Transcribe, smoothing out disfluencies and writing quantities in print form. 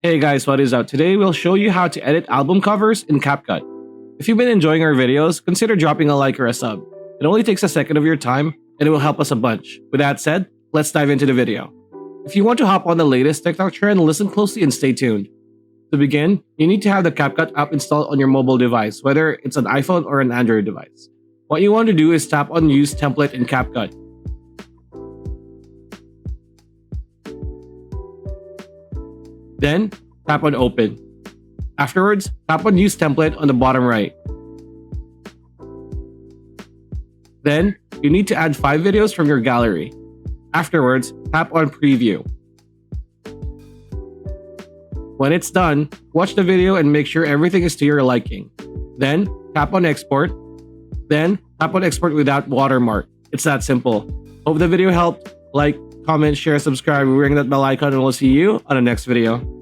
Hey guys, what is up? Today we'll show you how to edit album covers in CapCut. If you've been enjoying our videos, consider dropping a like or a sub. It only takes a second of your time and it will help us a bunch. With that said, let's dive into the video. If you want to hop on the latest TikTok trend, listen closely and stay tuned. To begin, you need to have the CapCut app installed on your mobile device, whether it's an iPhone or an Android device. What you want to do is tap on Use Template in CapCut. Then, tap on Open. Afterwards, tap on Use Template on the bottom right. Then, you need to add 5 videos from your gallery. Afterwards, tap on Preview. When it's done, watch the video and make sure everything is to your liking. Then, tap on Export. Then, tap on Export without watermark. It's that simple. Hope the video helped. Like, comment, share, subscribe, ring that bell icon, and we'll see you on the next video.